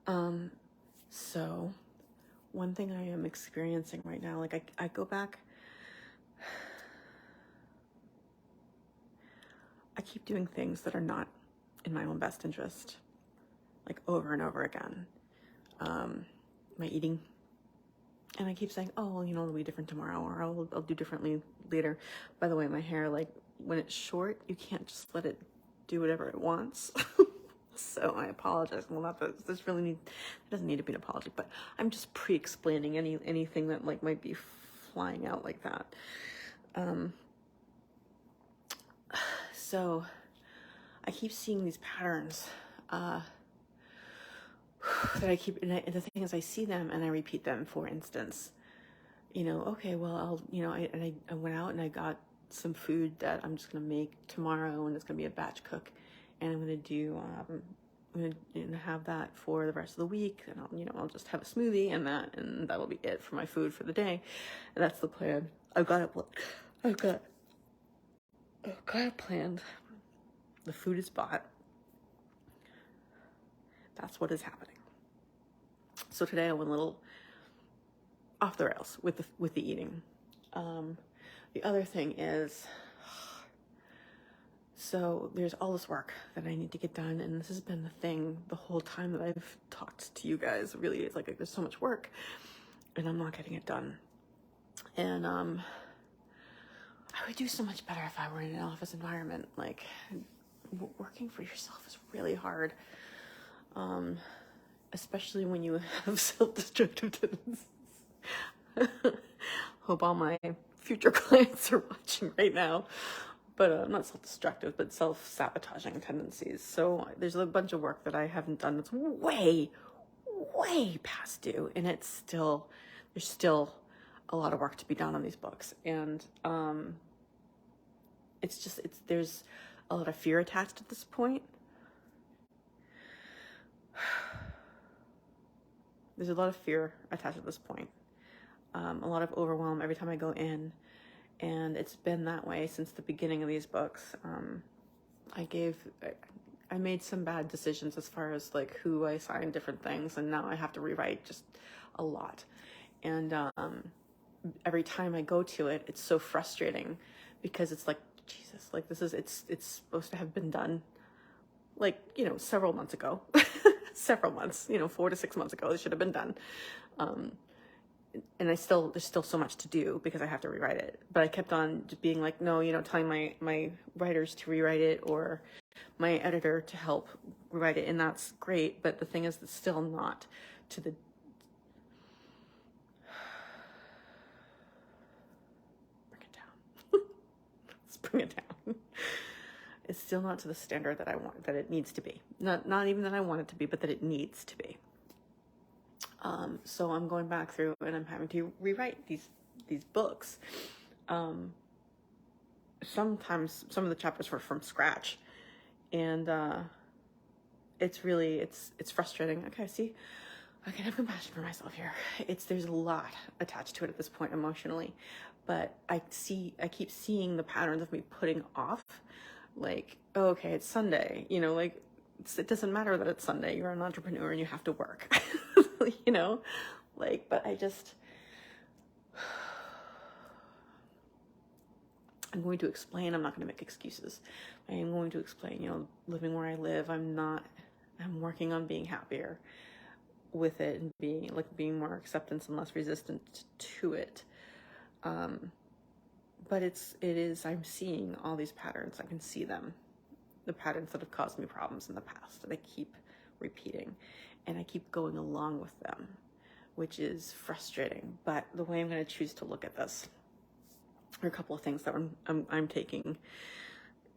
So one thing I am experiencing right now, like I go back, I keep doing things that are not in my own best interest, like over and over again. My eating, and I keep saying, oh, well, you know, it'll be different tomorrow, or I'll do differently later. By the way, my hair, like when it's short, you can't just let it do whatever it wants. So I apologize. Well, not that this really it doesn't need to be an apology, but I'm just pre-explaining anything that like might be flying out like that. So I keep seeing these patterns that I keep, and the thing is, I see them and I repeat them. For instance, you know, okay, well, I went out and I got some food that I'm just gonna make tomorrow, and it's gonna be a batch cook, and I'm gonna have that for the rest of the week, and I'll just have a smoothie, and that'll be it for my food for the day, and that's the plan. I've got it planned. The food is bought. That's what is happening. So today I went a little off the rails with the eating. The other thing is, so there's all this work that I need to get done, and this has been the thing the whole time that I've talked to you guys. Really, it's like there's so much work, and I'm not getting it done. And I would do so much better if I were in an office environment. Like, working for yourself is really hard, especially when you have self-destructive tendencies. Hope all my future clients are watching right now. But not self-destructive, but self-sabotaging tendencies. So there's a bunch of work that I haven't done that's way past due, and there's still a lot of work to be done on these books. And there's a lot of fear attached at this point. There's a lot of fear attached at this point. A lot of overwhelm every time I go in. And it's been that way since the beginning of these books. I made some bad decisions as far as like who I assigned different things, and now I have to rewrite just a lot. And every time I go to it, it's so frustrating because it's like, Jesus, like it's supposed to have been done like, several months ago. Several months, 4 to 6 months ago, it should have been done. And there's still so much to do because I have to rewrite it. But I kept on being like, no, telling my writers to rewrite it, or my editor to help rewrite it. And that's great. But the thing is, it's still not to the... Bring it down. Let's bring it down. It's still not to the standard that I want, that it needs to be. Not even that I want it to be, but that it needs to be. So I'm going back through and I'm having to rewrite these books. Sometimes some of the chapters were from scratch, and it's frustrating. Okay, see, I can have compassion for myself here. There's a lot attached to it at this point emotionally, but I keep seeing the patterns of me putting off, like, oh, okay, it's Sunday, like, it doesn't matter that it's Sunday. You're an entrepreneur and you have to work, but I'm going to explain. I'm not going to make excuses. I am going to explain, living where I live, I'm working on being happier with it and being more acceptance and less resistant to it. But I'm seeing all these patterns. I can see them. The patterns that have caused me problems in the past that I keep repeating, and I keep going along with them, which is frustrating. But the way I'm going to choose to look at this are a couple of things that I'm taking,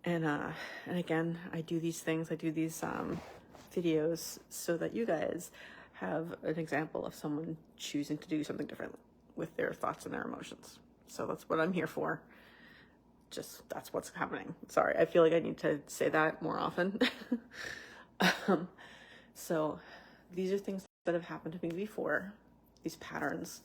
and again, I do these videos so that you guys have an example of someone choosing to do something different with their thoughts and their emotions. So that's what I'm here for. That's what's happening. Sorry, I feel like I need to say that more often. So these are things that have happened to me before, these patterns,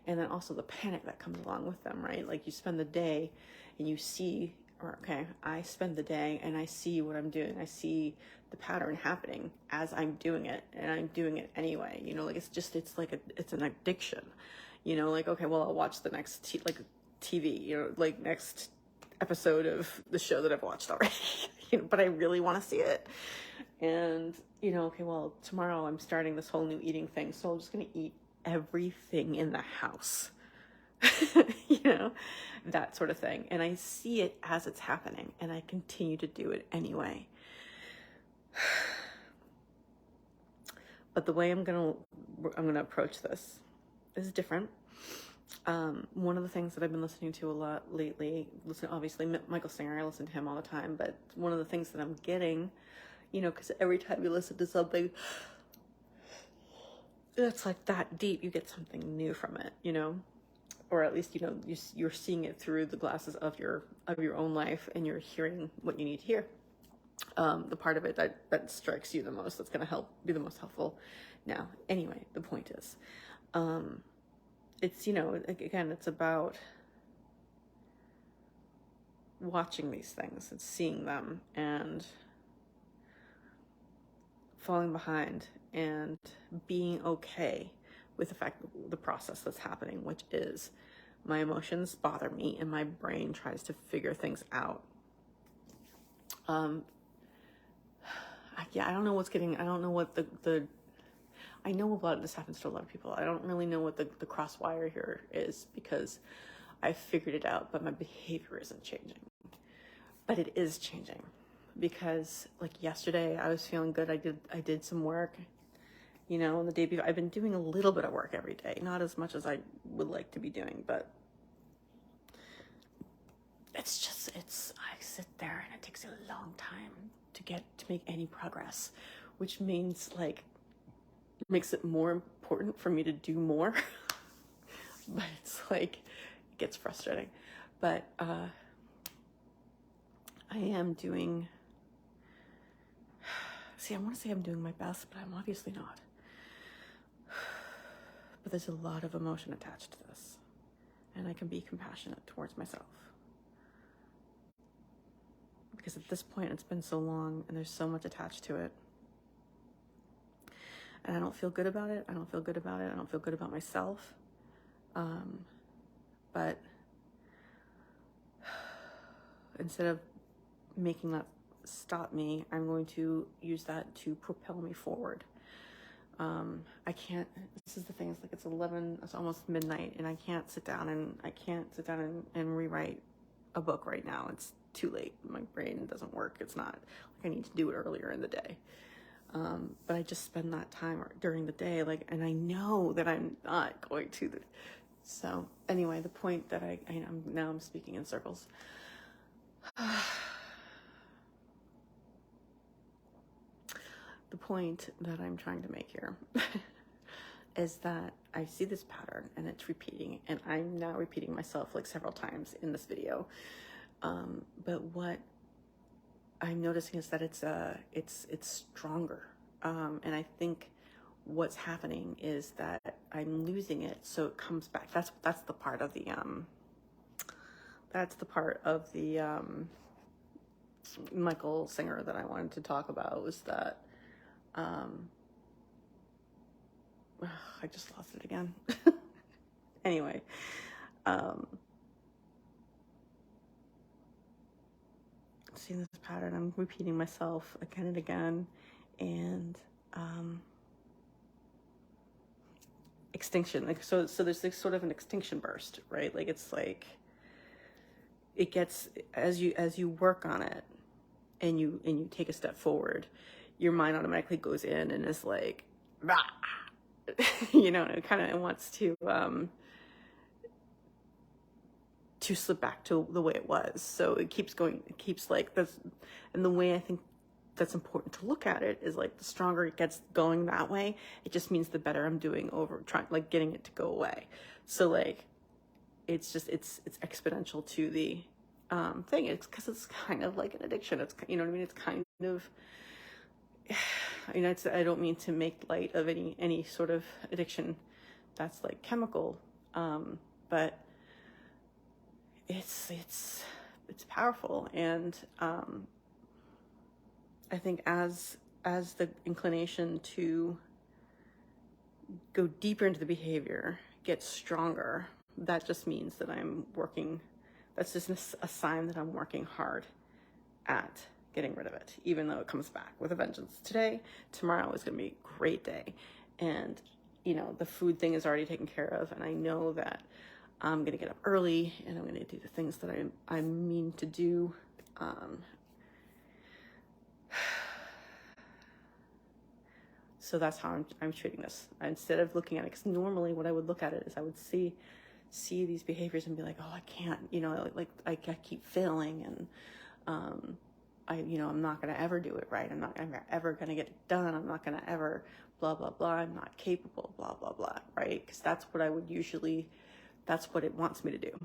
and then also the panic that comes along with them, right? Like, you spend the day and you see or okay, I spend the day and I see what I'm doing. I see the pattern happening as I'm doing it, and I'm doing it anyway. You know, like it's like it's an addiction. You know, like, okay, well, I'll watch the next TV, you know, like next episode of the show that I've watched already. You know, but I really want to see it. And, you know, okay, well, tomorrow I'm starting this whole new eating thing, so I'm just going to eat everything in the house. You know, that sort of thing. And I see it as it's happening, and I continue to do it anyway. But the way I'm gonna approach this is different. One of the things that I've been listening to a lot lately, obviously Michael Singer, I listen to him all the time, but one of the things that I'm getting, you know, because every time you listen to something that's like that deep, you get something new from it, you know, or at least, you know, you're seeing it through the glasses of your own life, and you're hearing what you need to hear. The part of it that strikes you the most, that's going to be the most helpful. Now, anyway, the point is, it's, you know, again, it's about watching these things and seeing them and falling behind and being okay with the fact that the process that's happening, which is my emotions bother me and my brain tries to figure things out. I don't know what I know a lot of this happens to a lot of people. I don't really know what the cross wire here is, because I figured it out, but my behavior isn't changing. But it is changing, because like yesterday I was feeling good. I did some work, you know, the day before. I've been doing a little bit of work every day, not as much as I would like to be doing, but I sit there and it takes a long time to make any progress, which means like makes it more important for me to do more. But it's like, it gets frustrating. But I am doing, I want to say I'm doing my best, but I'm obviously not. But there's a lot of emotion attached to this, and I can be compassionate towards myself. Because at this point, it's been so long, and there's so much attached to it. And I don't feel good about it. I don't feel good about myself. But instead of making that stop me, I'm going to use that to propel me forward. This is the thing, it's like it's almost midnight, and I can't sit down and rewrite a book right now. It's too late. My brain doesn't work. It's not like I need to do it earlier in the day. But I just spend that time during the day, and I know that I'm not going to. So anyway, the point that I'm speaking in circles. The point that I'm trying to make here is that I see this pattern and it's repeating, and I'm now repeating myself like several times in this video. But what I'm noticing is that it's stronger. And I think what's happening is that I'm losing it, so it comes back. That's the part of the Michael Singer that I wanted to talk about, was that I just lost it again. Anyway, seeing this pattern, I'm repeating myself again and again, and extinction. Like so there's like sort of an extinction burst, right? Like it's like it gets, as you work on it and you take a step forward, your mind automatically goes in and is like, bah! You know, it kind of wants to slip back to the way it was. So it keeps going, it keeps like this. And the way I think that's important to look at it is like, the stronger it gets going that way, it just means the better I'm doing over getting it to go away. So like, it's exponential to the thing. It's because it's kind of like an addiction. It's, you know what I mean? It's kind of, you know, I don't mean to make light of any sort of addiction that's like chemical, but it's it's powerful. And I think as the inclination to go deeper into the behavior gets stronger, that just means that I'm working, that's just a sign that I'm working hard at getting rid of it, even though it comes back with a vengeance. Tomorrow is going to be a great day. And, you know, the food thing is already taken care of. And I know that I'm going to get up early and I'm going to do the things that I mean to do. So that's how I'm treating this. Instead of looking at it, because normally what I would look at it is I would see these behaviors and be like, oh, I can't, you know, like I keep failing, and I'm not going to ever do it right. I'm not ever going to get it done. I'm not going to ever blah, blah, blah. I'm not capable, blah, blah, blah, right? Because that's what I would usually, that's what it wants me to do.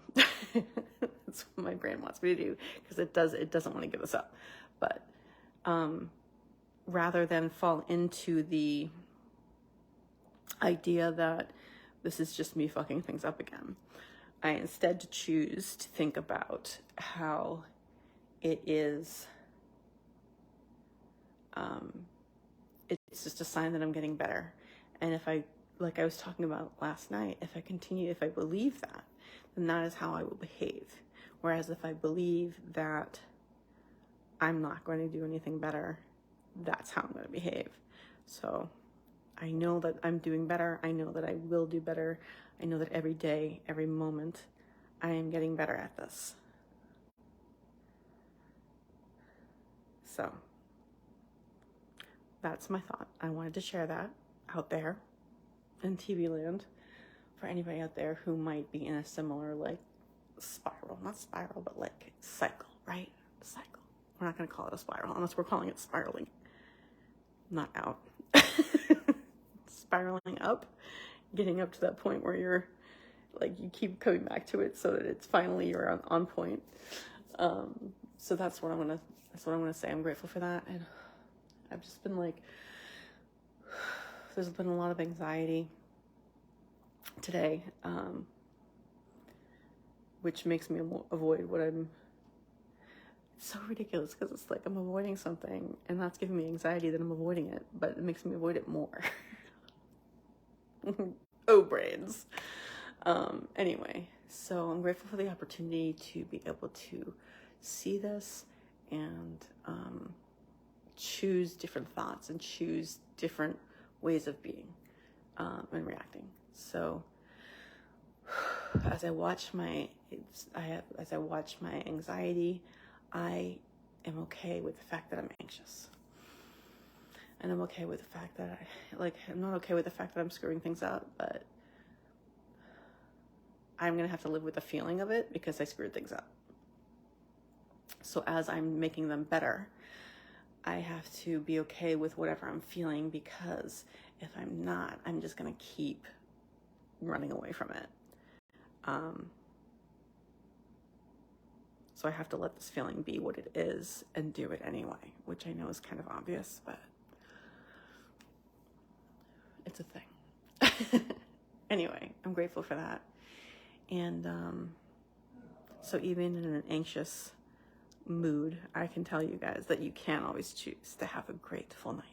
That's what my brain wants me to do, because it doesn't want to give us up. But rather than fall into the idea that this is just me fucking things up again, I instead choose to think about how it is, it's just a sign that I'm getting better. And if I, like I was talking about last night, if I believe that, then that is how I will behave. Whereas if I believe that I'm not going to do anything better, that's how I'm going to behave. So I know that I'm doing better. I know that I will do better. I know that every day, every moment, I am getting better at this. So that's my thought. I wanted to share that out there in TV land for anybody out there who might be in a similar, like, spiral, not spiral, but like cycle, right? Cycle. We're not going to call it a spiral unless we're calling it spiraling, not out. Spiraling up, getting up to that point where you're like, you keep coming back to it so that it's finally you're on point. So that's what I'm gonna say. I'm grateful for that. And I've just been like, there's been a lot of anxiety today, which makes me avoid what I'm, it's so ridiculous, because it's like I'm avoiding something and that's giving me anxiety that I'm avoiding it, but it makes me avoid it more. Oh, brains. Anyway, so I'm grateful for the opportunity to be able to see this and choose different thoughts and choose different ways of being and reacting. So as I watch my anxiety, I am okay with the fact that I'm anxious. And I'm okay with the fact that I'm not okay with the fact that I'm screwing things up, but I'm going to have to live with the feeling of it because I screwed things up. So as I'm making them better, I have to be okay with whatever I'm feeling, because if I'm not, I'm just going to keep running away from it. So I have to let this feeling be what it is and do it anyway, which I know is kind of obvious, but it's a thing. Anyway, I'm grateful for that. And so even in an anxious mood, I can tell you guys that you can always choose to have a grateful night.